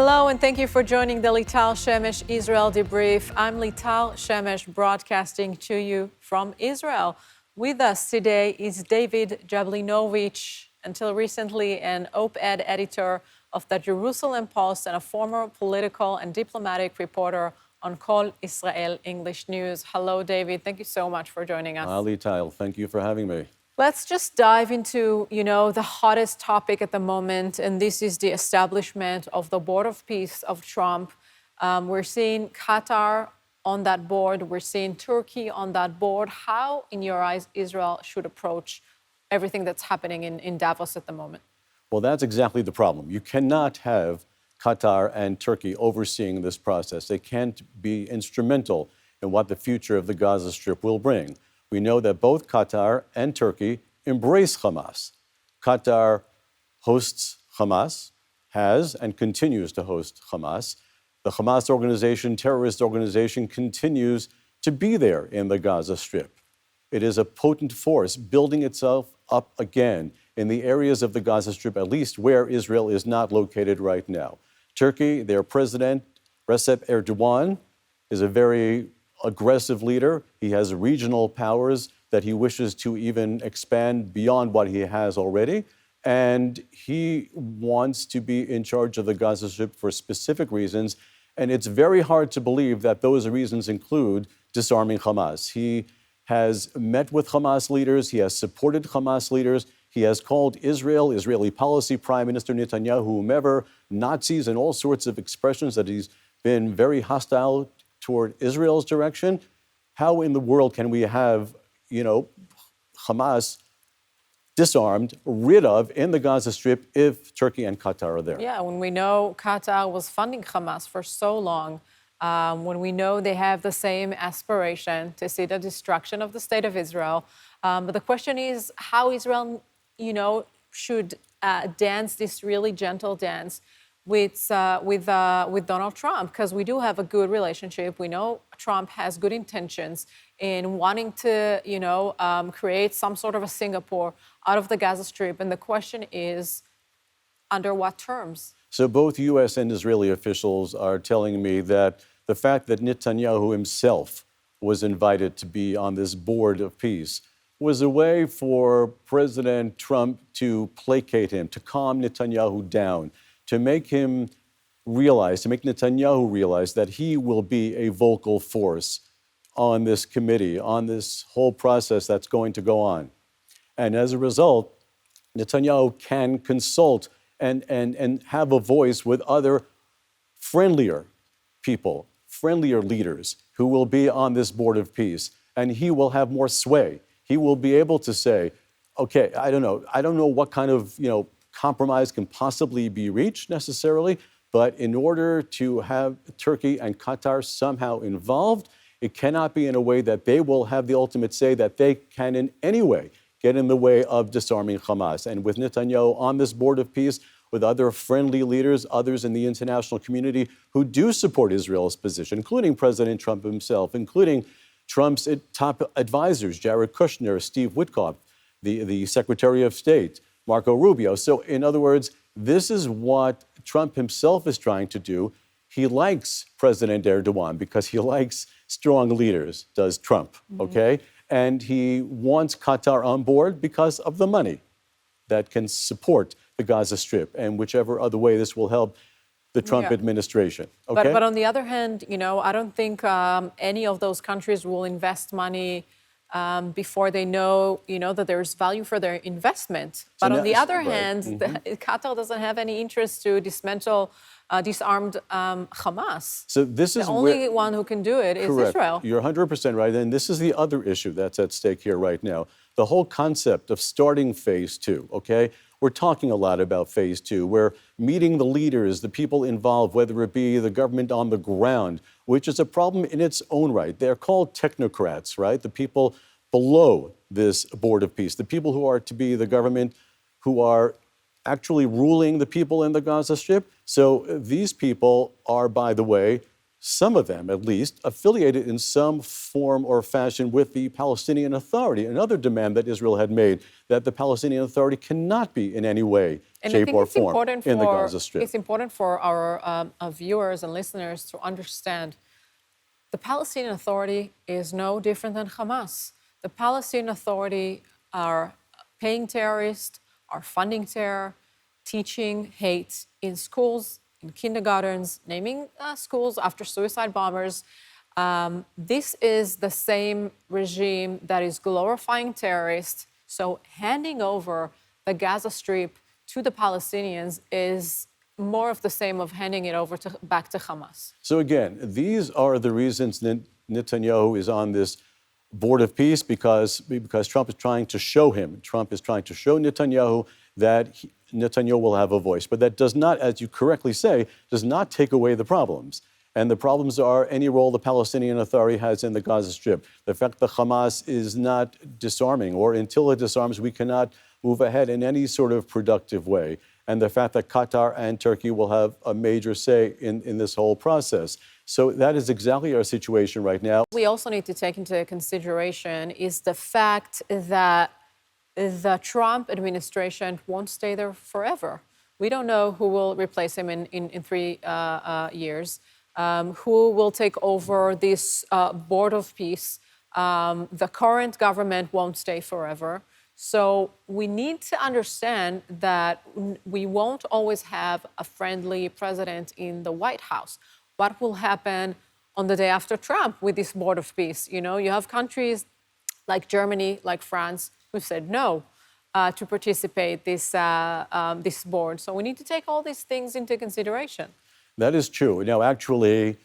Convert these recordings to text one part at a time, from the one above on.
Hello, and thank you for joining the Lital Shemesh Israel Debrief. I'm Lital Shemesh, broadcasting to you from Israel. With us today is David Jablinowitz, until recently an op-ed editor of the Jerusalem Post and a former political and diplomatic reporter on Kol Israel English News. Hello, David. Thank you so much for joining us. Lital, thank you for having me. Let's just dive into, the hottest topic at the moment, and this is the establishment of the Board of Peace of Trump. We're seeing Qatar on that board. We're seeing Turkey on that board. How, in your eyes, Israel should approach everything that's happening in Davos at the moment? Well, that's exactly the problem. You cannot have Qatar and Turkey overseeing this process. They can't be instrumental in what the future of the Gaza Strip will bring. We know that both Qatar and Turkey embrace Hamas. Qatar hosts Hamas, has and continues to host Hamas. The Hamas organization, terrorist organization, continues to be there in the Gaza Strip. It is a potent force building itself up again in the areas of the Gaza Strip, at least where Israel is not located right now. Turkey, their president, Recep Erdogan, is a very aggressive leader. He has regional powers that he wishes to even expand beyond what he has already. And he wants to be in charge of the Gaza Strip for specific reasons. And it's very hard to believe that those reasons include disarming Hamas. He has met with Hamas leaders. He has supported Hamas leaders. He has called Israel, Israeli policy, Prime Minister Netanyahu, whomever, Nazis, and all sorts of expressions that he's been very hostile toward Israel's direction. How in the world can we have, Hamas disarmed, rid of in the Gaza Strip if Turkey and Qatar are there? Yeah, when we know Qatar was funding Hamas for so long, when we know they have the same aspiration to see the destruction of the state of Israel. But the question is how Israel, should dance this really gentle dance with Donald Trump, because we do have a good relationship. We know Trump has good intentions in wanting to, create some sort of a Singapore out of the Gaza Strip. And the question is, under what terms? So both U.S. and Israeli officials are telling me that the fact that Netanyahu himself was invited to be on this board of peace was a way for President Trump to placate him, to calm Netanyahu down, to make Netanyahu realize that he will be a vocal force on this committee, on this whole process that's going to go on. And as a result, Netanyahu can consult and have a voice with other friendlier people, friendlier leaders who will be on this board of peace. And he will have more sway. He will be able to say, okay, I don't know what kind of, compromise can possibly be reached necessarily, but in order to have Turkey and Qatar somehow involved, it cannot be in a way that they will have the ultimate say that they can in any way get in the way of disarming Hamas. And with Netanyahu on this board of peace, with other friendly leaders, others in the international community who do support Israel's position, including President Trump himself, including Trump's top advisors, Jared Kushner, Steve Witkoff, the Secretary of State, Marco Rubio. So in other words, this is what Trump himself is trying to do. He likes President Erdogan because he likes strong leaders, does Trump, okay? And he wants Qatar on board because of the money that can support the Gaza Strip and whichever other way this will help the Trump administration, okay? But on the other hand, I don't think any of those countries will invest money before they know, that there's value for their investment. But on the other hand, Qatar doesn't have any interest to dismantle disarmed Hamas. So this is the only one who can do it is Israel. You're 100% right. And this is the other issue that's at stake here right now. The whole concept of starting phase two, okay? We're talking a lot about phase two. We're meeting the leaders, the people involved, whether it be the government on the ground, which is a problem in its own right. They're called technocrats, right? The people below this board of peace, the people who are to be the government, who are actually ruling the people in the Gaza Strip. So these people are, by the way, some of them at least, affiliated in some form or fashion with the Palestinian Authority, another demand that Israel had made, that the Palestinian Authority cannot be in any way, And I shape, think or it's form important in the for Gaza Strip. it's important for our viewers and listeners to understand the Palestinian Authority is no different than Hamas. The Palestinian Authority are paying terrorists, are funding terror, teaching hate in schools, in kindergartens, naming schools after suicide bombers. This is the same regime that is glorifying terrorists. So handing over the Gaza Strip to the Palestinians is more of the same of handing it over back to Hamas. So again, these are the reasons Netanyahu is on this board of peace, because Trump is trying to show Netanyahu that Netanyahu will have a voice. But that does not, as you correctly say, does not take away the problems. And the problems are any role the Palestinian Authority has in the Gaza Strip, the fact that Hamas is not disarming, or until it disarms, we cannot move ahead in any sort of productive way, and the fact that Qatar and Turkey will have a major say in this whole process. So that is exactly our situation right now. We also need to take into consideration is the fact that the Trump administration won't stay there forever. We don't know who will replace him in 3 years, who will take over this board of peace. The current government won't stay forever. So we need to understand that we won't always have a friendly president in the White House. What will happen on the day after Trump with this board of peace? You know, you have countries like Germany, like France, who said no to participate this board. So we need to take all these things into consideration. That is true. Now, actually,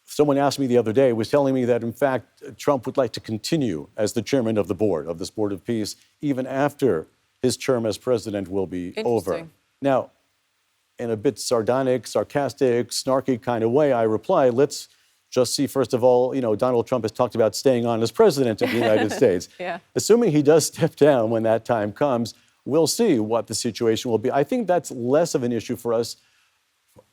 someone asked me the other day, was telling me that, in fact, Trump would like to continue as the chairman of the board, of this board of peace, even after his term as president will be over. Now, in a bit sardonic, sarcastic, snarky kind of way, I reply, let's just see, first of all, you know, Donald Trump has talked about staying on as president of the United States. Yeah. Assuming he does step down when that time comes, we'll see what the situation will be. I think that's less of an issue for us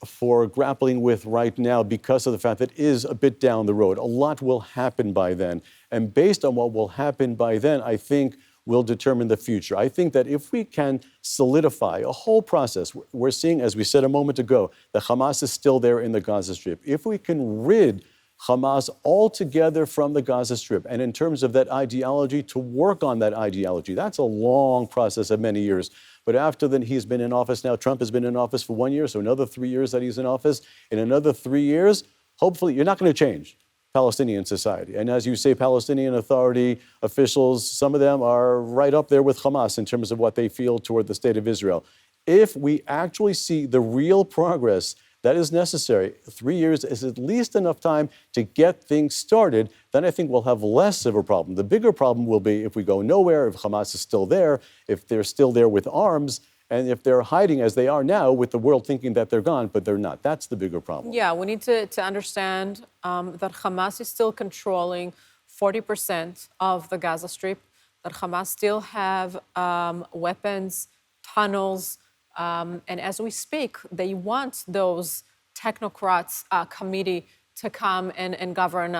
for grappling with right now, because of the fact that it is a bit down the road. A lot will happen by then. And based on what will happen by then, I think will determine the future. I think that if we can solidify a whole process, we're seeing, as we said a moment ago, that Hamas is still there in the Gaza Strip. If we can rid Hamas altogether from the Gaza Strip, and in terms of that ideology, to work on that ideology, that's a long process of many years. But after then, he's been in office now. Trump has been in office for 1 year, so another 3 years that he's in office. In another 3 years, hopefully, you're not going to change Palestinian society. And as you say, Palestinian Authority officials, some of them are right up there with Hamas in terms of what they feel toward the state of Israel. If we actually see the real progress that is necessary, 3 years is at least enough time to get things started, then I think we'll have less of a problem. The bigger problem will be if we go nowhere, if Hamas is still there, if they're still there with arms, and if they're hiding as they are now with the world thinking that they're gone, but they're not. That's the bigger problem. Yeah, we need to understand that Hamas is still controlling 40% of the Gaza Strip, that Hamas still have weapons, tunnels, and as we speak, they want those technocrats committee to come and govern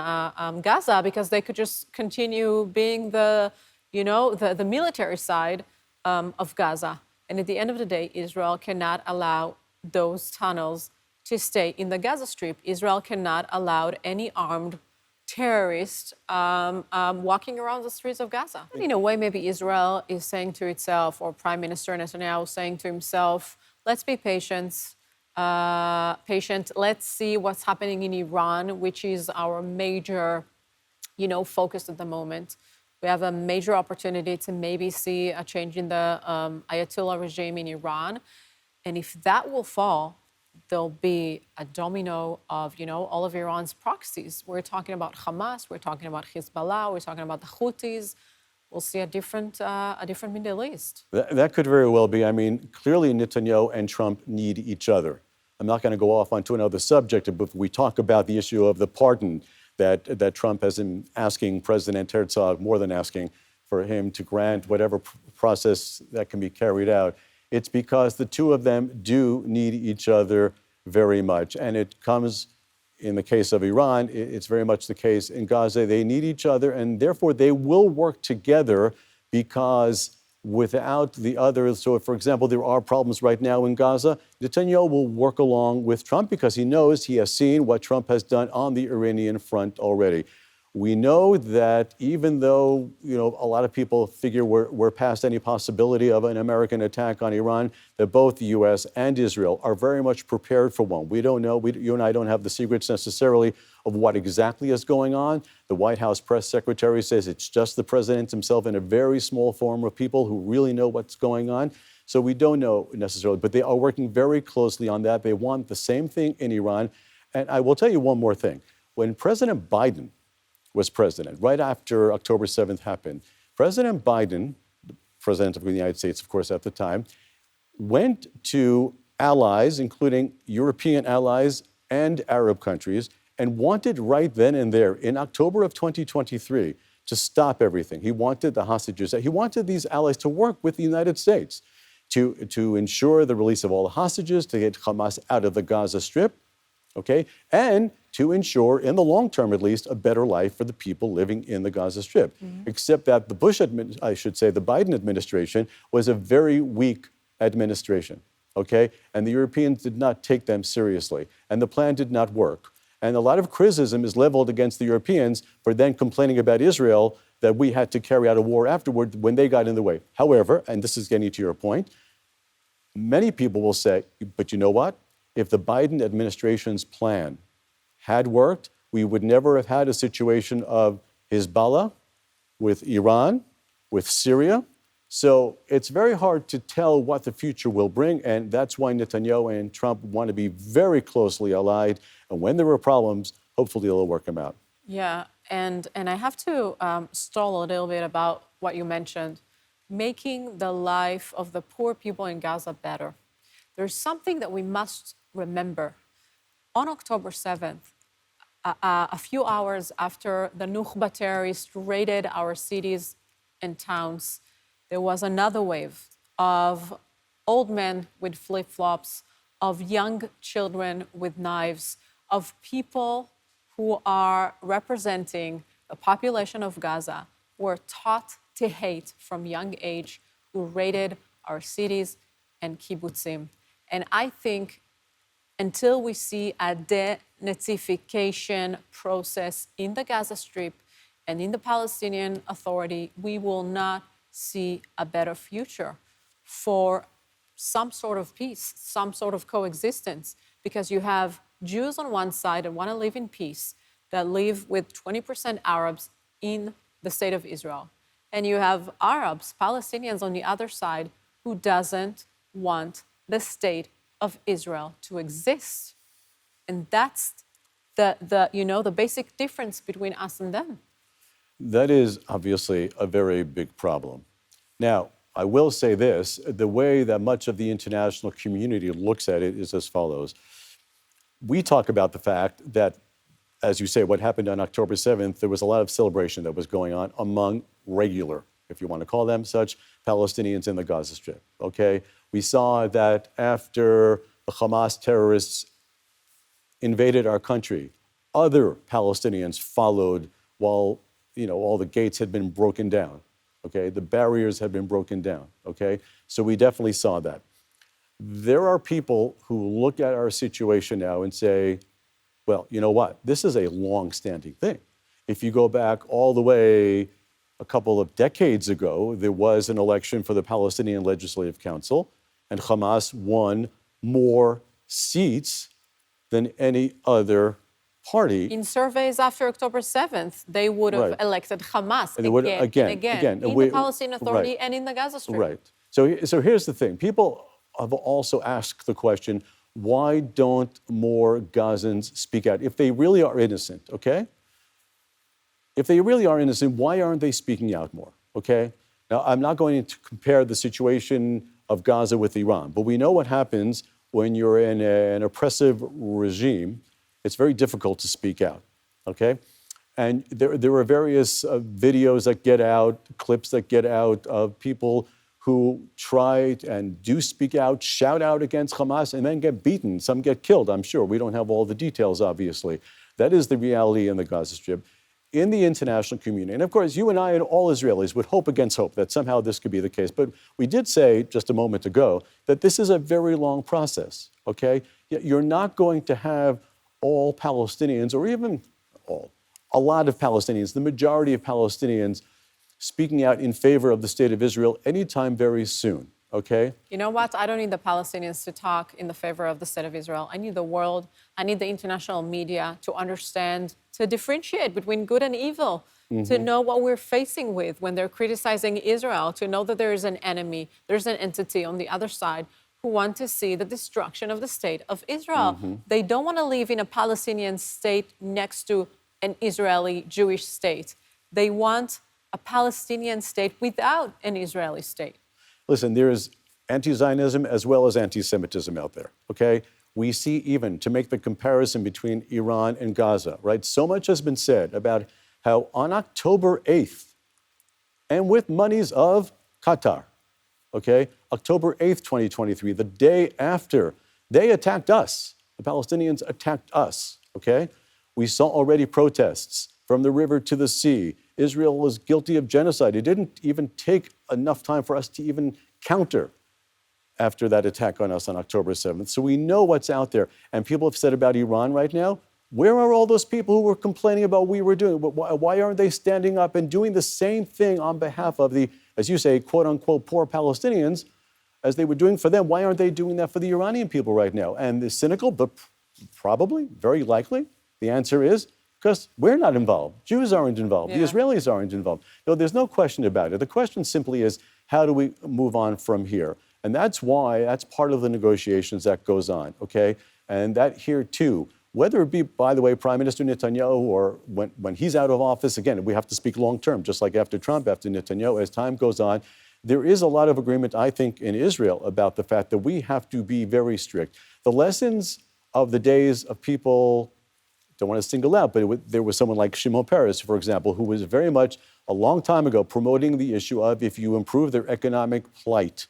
Gaza, because they could just continue being the military side of Gaza. And at the end of the day, Israel cannot allow those tunnels to stay in the Gaza Strip. Israel cannot allow any armed terrorist walking around the streets of Gaza. In a way, maybe Israel is saying to itself, or Prime Minister Netanyahu saying to himself, let's be patient. Let's see what's happening in Iran, which is our major, focus at the moment. We have a major opportunity to maybe see a change in the Ayatollah regime in Iran. And if that will fall, there'll be a domino of, all of Iran's proxies. We're talking about Hamas, we're talking about Hezbollah, we're talking about the Houthis. We'll see a different Middle East. That could very well be. I mean, clearly Netanyahu and Trump need each other. I'm not going to go off onto another subject, but we talk about the issue of the pardon that Trump has been asking President Herzog, more than asking, for him to grant whatever process that can be carried out. It's because the two of them do need each other very much. And it comes in the case of Iran, it's very much the case in Gaza. They need each other, and therefore they will work together because without the other, so if, for example, there are problems right now in Gaza, Netanyahu will work along with Trump because he knows he has seen what Trump has done on the Iranian front already. We know that even though, a lot of people figure we're past any possibility of an American attack on Iran, that both the U.S. and Israel are very much prepared for one. We don't know, you and I don't have the secrets necessarily of what exactly is going on. The White House press secretary says it's just the president himself and a very small form of people who really know what's going on. So we don't know necessarily, but they are working very closely on that. They want the same thing in Iran. And I will tell you one more thing. When President Biden was president, right after October 7th happened, President Biden, the president of the United States, of course, at the time, went to allies, including European allies and Arab countries, and wanted right then and there, in October of 2023, to stop everything. He wanted the hostages, he wanted these allies to work with the United States to ensure the release of all the hostages, to get Hamas out of the Gaza Strip, okay, and to ensure, in the long term at least, a better life for the people living in the Gaza Strip. Except that the the Biden administration was a very weak administration, okay? And the Europeans did not take them seriously, and the plan did not work. And a lot of criticism is leveled against the Europeans for then complaining about Israel that we had to carry out a war afterward when they got in the way. However, and this is getting to your point, many people will say, but you know what? If the Biden administration's plan had worked, we would never have had a situation of Hezbollah with Iran, with Syria. So it's very hard to tell what the future will bring, and that's why Netanyahu and Trump want to be very closely allied. And when there are problems, hopefully they'll work them out. Yeah, and I have to stall a little bit about what you mentioned, making the life of the poor people in Gaza better. There's something that we must remember. On October 7th, a few hours after the Nukhba terrorists raided our cities and towns, there was another wave of old men with flip-flops, of young children with knives, of people who are representing the population of Gaza, who were taught to hate from young age, who raided our cities and kibbutzim. And I think until we see a denazification process in the Gaza Strip and in the Palestinian Authority, we will not see a better future for some sort of peace, some sort of coexistence, because you have Jews on one side that want to live in peace, that live with 20% Arabs in the state of Israel. And you have Arabs, Palestinians on the other side, who doesn't want the state of Israel to exist. And that's the basic difference between us and them. That is obviously a very big problem. Now, I will say this, the way that much of the international community looks at it is as follows. We talk about the fact that, as you say, what happened on October 7th, there was a lot of celebration that was going on among regular, if you want to call them such, Palestinians in the Gaza Strip, okay? We saw that after the Hamas terrorists invaded our country, other Palestinians followed while, all the gates had been broken down, okay? The barriers had been broken down, okay? So we definitely saw that. There are people who look at our situation now and say, well, you know what? This is a long-standing thing. If you go back all the way a couple of decades ago, there was an election for the Palestinian Legislative Council, and Hamas won more seats than any other party. In surveys after October 7th, they would have elected Hamas again in the Palestinian Authority and in the Gaza Strip. Right. So here's the thing. People have also asked the question, why don't more Gazans speak out? If they really are innocent, okay? If they really are innocent, why aren't they speaking out more, okay? Now, I'm not going to compare the situation of Gaza with Iran, but we know what happens when you're in an oppressive regime. It's very difficult to speak out, okay? And there are various videos that get out, clips that get out of people who try and do speak out, shout out against Hamas, and then get beaten. Some get killed, I'm sure. We don't have all the details, obviously. That is the reality in the Gaza Strip. In the international community, and of course, you and I and all Israelis would hope against hope that somehow this could be the case. But we did say just a moment ago that this is a very long process, okay? You're not going to have all Palestinians, or even all, a lot of Palestinians, the majority of Palestinians, speaking out in favor of the state of Israel anytime very soon, okay? You know what? I don't need the Palestinians to talk in the favor of the state of Israel. I need the world, I need the international media to understand, to differentiate between good and evil, to know what we're facing with when they're criticizing Israel, to know that there is an enemy, there's an entity on the other side who want to see the destruction of the state of Israel. They don't want to live in a Palestinian state next to an Israeli Jewish state. They want a Palestinian state without an Israeli state. Listen, there is anti-Zionism as well as anti-Semitism out there, okay? We see even, to make the comparison between Iran and Gaza, right? So much has been said about how on October 8th, and with monies of Qatar, okay? October 8th, 2023, the day after they attacked us, the Palestinians attacked us, okay? We saw already protests from the river to the sea. Israel was guilty of genocide. It didn't even take enough time for us to even counter after that attack on us on October 7th. So we know what's out there. And people have said about Iran right now, where are all those people who were complaining about what we were doing? Why aren't they standing up and doing the same thing on behalf of the, as you say, quote unquote, poor Palestinians, as they were doing for them? Why aren't they doing that for the Iranian people right now? And the cynical, but probably, very likely, the answer is, because we're not involved. Jews aren't involved. The Israelis aren't involved. No, there's no question about it. The question simply is, how do we move on from here? And that's why, that's part of the negotiations that goes on, okay? And that here too, whether it be, by the way, Prime Minister Netanyahu, or when he's out of office, again, we have to speak long term, just like after Trump, after Netanyahu, as time goes on, there is a lot of agreement, I think, in Israel about the fact that we have to be very strict. The lessons of the days of people, don't want to single out, but there was someone like Shimon Peres, for example, who was very much a long time ago promoting the issue of if you improve their economic plight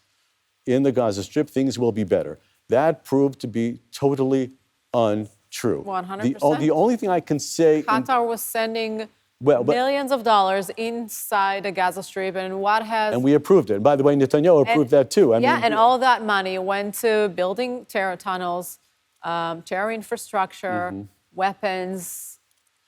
in the Gaza Strip, things will be better. That proved to be totally untrue. 100%. The only thing I can say... Qatar was sending millions of dollars inside the Gaza Strip, and what has... And we approved it. And by the way, Netanyahu approved that too. And all that money went to building terror tunnels, terror infrastructure, weapons.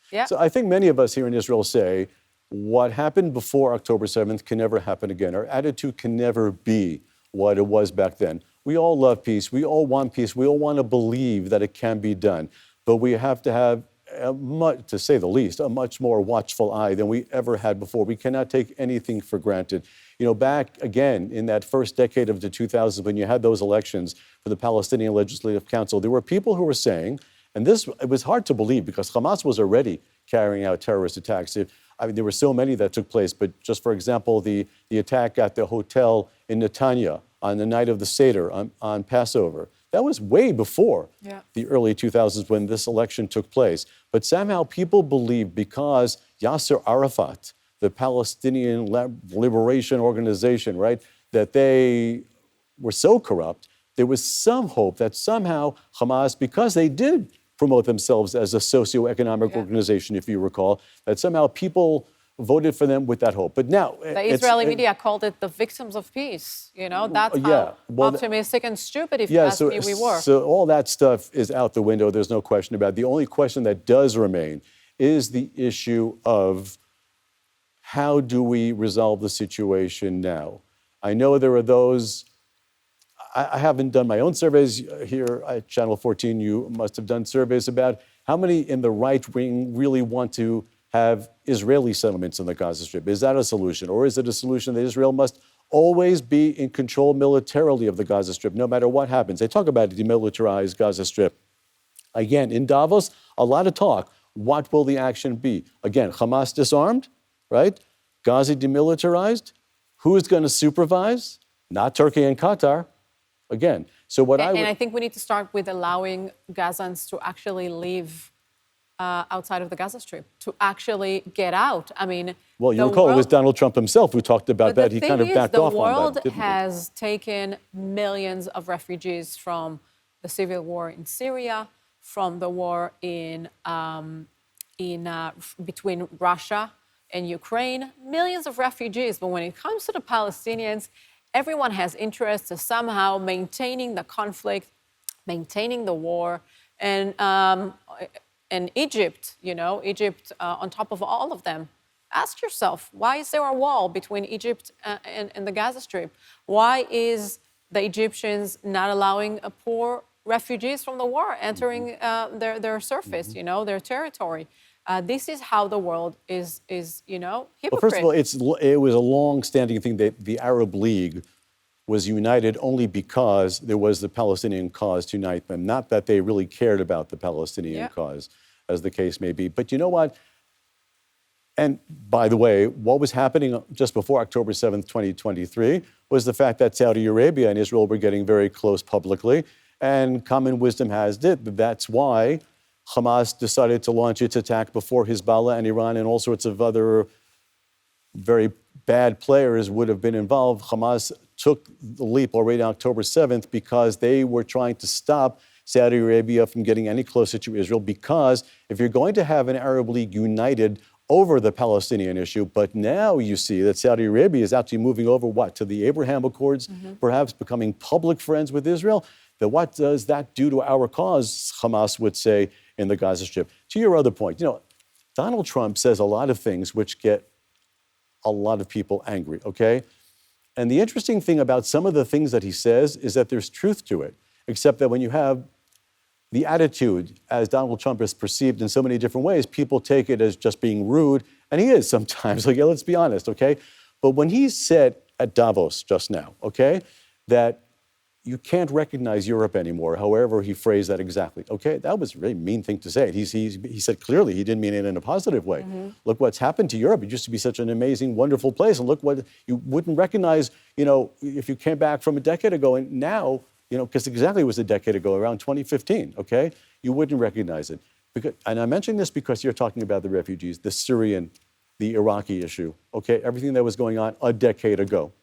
Yeah. So I think many of us here in Israel say, what happened before October 7th can never happen again. Our attitude can never be what it was back then. We all love peace. We all want peace. We all want to believe that it can be done. But we have to have, to say the least, a much more watchful eye than we ever had before. We cannot take anything for granted. You know, back again in that first decade of the 2000s, when you had those elections for the Palestinian Legislative Council, there were people who were saying, and it was hard to believe because Hamas was already carrying out terrorist attacks. There were so many that took place, but just for example, the attack at the hotel in Netanya on the night of the Seder on Passover, that was way before the early 2000s when this election took place. But somehow people believed because Yasser Arafat, the Palestinian Liberation Organization, right, that they were so corrupt, there was some hope that somehow Hamas, because they did promote themselves as a socioeconomic organization, if you recall, that somehow people voted for them with that hope. But now... The Israeli media called it the victims of peace. You know, that's how optimistic and stupid, if you ask me, we were. So all that stuff is out the window. There's no question about it. The only question that does remain is the issue of how do we resolve the situation now? I know there are those... I haven't done my own surveys here at Channel 14. You must have done surveys about how many in the right wing really want to have Israeli settlements in the Gaza Strip. Is that a solution? Or is it a solution that Israel must always be in control militarily of the Gaza Strip, no matter what happens? They talk about a demilitarized Gaza Strip. Again, in Davos, a lot of talk. What will the action be? Again, Hamas disarmed, right? Gaza demilitarized. Who is going to supervise? Not Turkey and Qatar. Again, so what I think we need to start with allowing Gazans to actually live outside of the Gaza Strip to actually get out. I mean, well, you the recall it was world- Donald Trump himself who talked about but that. the He thing kind of is, backed off on the world that, didn't he? has taken millions of refugees from the civil war in Syria, from the war between Russia and Ukraine, millions of refugees. But when it comes to the Palestinians, everyone has interest to somehow maintaining the conflict, maintaining the war, and Egypt, Egypt on top of all of them. Ask yourself, why is there a wall between Egypt and the Gaza Strip? Why is the Egyptians not allowing poor refugees from the war entering their surface, their territory? This is how the world is hypocrite. Well, first of all, it was a long-standing thing that the Arab League was united only because there was the Palestinian cause to unite them, not that they really cared about the Palestinian cause, as the case may be. But you know what? And by the way, what was happening just before October 7th, 2023, was the fact that Saudi Arabia and Israel were getting very close publicly, and common wisdom has it that that's why Hamas decided to launch its attack before Hezbollah and Iran and all sorts of other very bad players would have been involved. Hamas took the leap already on October 7th because they were trying to stop Saudi Arabia from getting any closer to Israel, because if you're going to have an Arab League united over the Palestinian issue, but now you see that Saudi Arabia is actually moving over, to the Abraham Accords, perhaps becoming public friends with Israel, then what does that do to our cause, Hamas would say, in the Gaza Strip? To your other point, Donald Trump says a lot of things which get a lot of people angry, okay? And the interesting thing about some of the things that he says is that there's truth to it, except that when you have the attitude, as Donald Trump is perceived in so many different ways, people take it as just being rude, and he is sometimes, let's be honest, okay? But when he said at Davos just now, okay, that you can't recognize Europe anymore, however he phrased that exactly, okay? That was a really mean thing to say. He said clearly he didn't mean it in a positive way. Look what's happened to Europe. It used to be such an amazing, wonderful place, and look what you wouldn't recognize, if you came back from a decade ago, and now, because exactly it was a decade ago, around 2015, okay? You wouldn't recognize it. And I mention this because you're talking about the refugees, the Syrian, the Iraqi issue, okay? Everything that was going on a decade ago,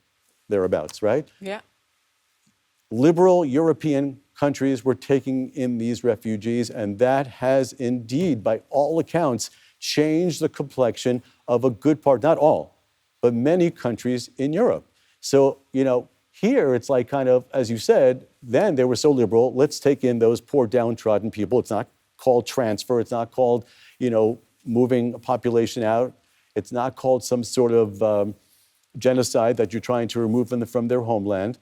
thereabouts, right? Yeah. Liberal European countries were taking in these refugees, and that has indeed, by all accounts, changed the complexion of a good part, not all, but many countries in Europe. So, here it's like kind of, as you said, then they were so liberal, let's take in those poor downtrodden people. It's not called transfer. It's not called, moving a population out. It's not called some sort of genocide that you're trying to remove them from their homeland.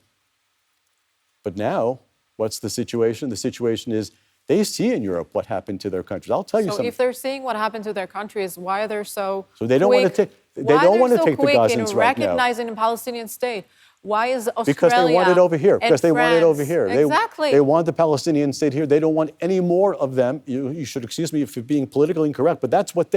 But now, what's the situation? The situation is they see in Europe what happened to their countries. I'll tell you something. So if they're seeing what happened to their countries, why are they so they don't want to take. They don't want to take the Gazans right now. Recognizing a Palestinian state? Why is Australia because they want it over here. Because they want it over here. Exactly. They want the Palestinian state here. They don't want any more of them. You should excuse me for being politically incorrect, but that's what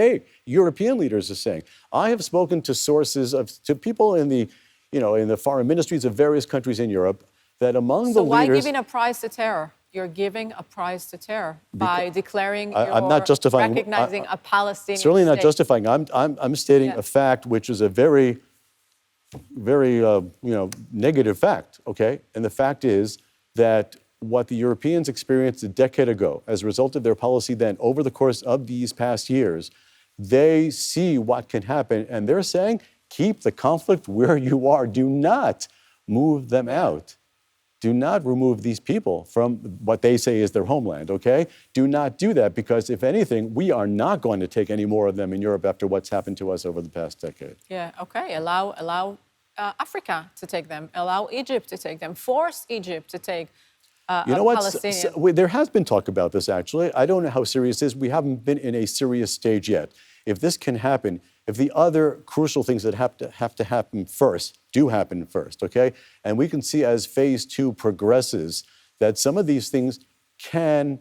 European leaders, are saying. I have spoken to to people in the, in the foreign ministries of various countries in Europe, that among the leaders. So why giving a prize to terror? You're giving a prize to terror by declaring I'm not justifying, recognizing a Palestinian certainly state. not justifying. I'm stating a fact, which is a very, very negative fact. Okay, and the fact is that what the Europeans experienced a decade ago, as a result of their policy then over the course of these past years, they see what can happen, and they're saying, keep the conflict where you are. Do not move them out. Do not remove these people from what they say is their homeland, okay? Do not do that, because if anything, we are not going to take any more of them in Europe after what's happened to us over the past decade. Yeah, okay, allow Africa to take them, allow Egypt to take them, force Egypt to take Palestinian. There has been talk about this, actually. I don't know how serious it is. We haven't been in a serious stage yet. If this can happen, if the other crucial things that have to happen first do happen first, okay? And we can see as phase 2 progresses that some of these things can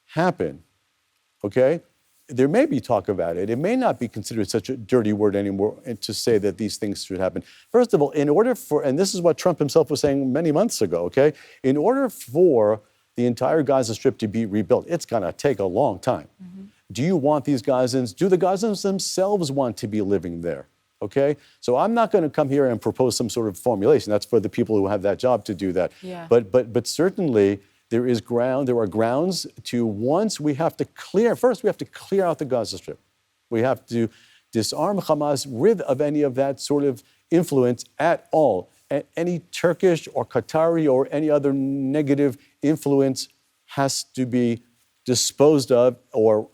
happen, okay? There may be talk about it. It may not be considered such a dirty word anymore to say that these things should happen. First of all, in order for, and this is what Trump himself was saying many months ago, okay? In order for the entire Gaza Strip to be rebuilt, it's gonna take a long time. Do you want these Gazans? Do the Gazans themselves want to be living there? Okay? So I'm not going to come here and propose some sort of formulation. That's for the people who have that job to do that. Yeah. But certainly there are grounds to, once we have to clear, first we have to clear out the Gaza Strip. We have to disarm Hamas, rid of any of that sort of influence at all. Any Turkish or Qatari or any other negative influence has to be disposed of or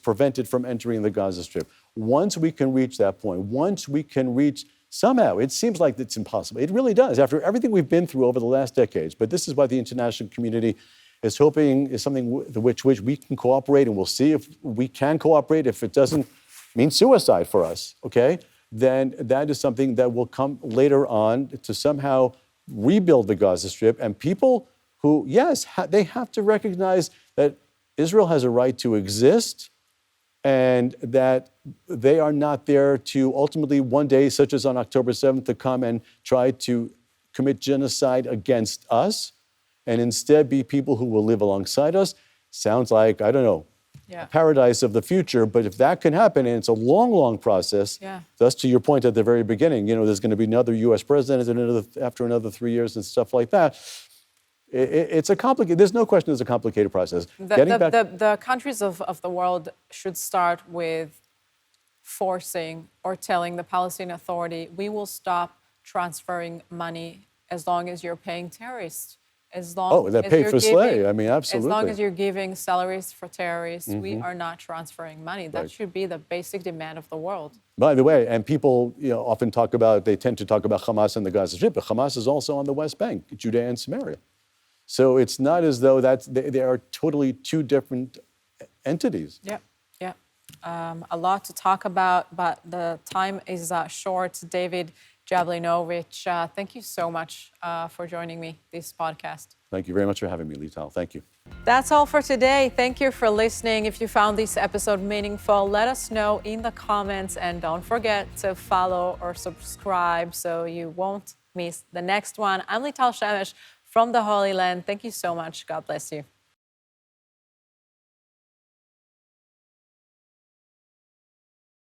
prevented from entering the Gaza Strip. Once we can reach that point, once we can reach, somehow, it seems like it's impossible. It really does, after everything we've been through over the last decades. But this is why the international community is hoping is something which we can cooperate, and we'll see if we can cooperate. If it doesn't mean suicide for us, okay, then that is something that will come later on to somehow rebuild the Gaza Strip. And people who, yes, they have to recognize that Israel has a right to exist, and that they are not there to ultimately one day, such as on October 7th, to come and try to commit genocide against us, and instead be people who will live alongside us. Sounds like, I don't know, a paradise of the future, but if that can happen, and it's a long, long process, thus to your point at the very beginning, there's going to be another U.S. president after another 3 years and stuff like that. It's a complicated, there's no question it's a complicated process. The countries of the world should start with forcing or telling the Palestinian Authority, we will stop transferring money as long as you're paying terrorists. As long that pay for slay. I mean, absolutely. As long as you're giving salaries for terrorists, we are not transferring money. That should be the basic demand of the world. By the way, and people often they tend to talk about Hamas and the Gaza Strip, but Hamas is also on the West Bank, Judea and Samaria. So it's not as though they are totally two different entities. Yeah. A lot to talk about, but the time is short. David Jablinowitz, thank you so much for joining me this podcast. Thank you very much for having me, Lital. Thank you. That's all for today. Thank you for listening. If you found this episode meaningful, let us know in the comments, and don't forget to follow or subscribe so you won't miss the next one. I'm Lital Shemesh from the Holy Land. Thank you so much. God bless you.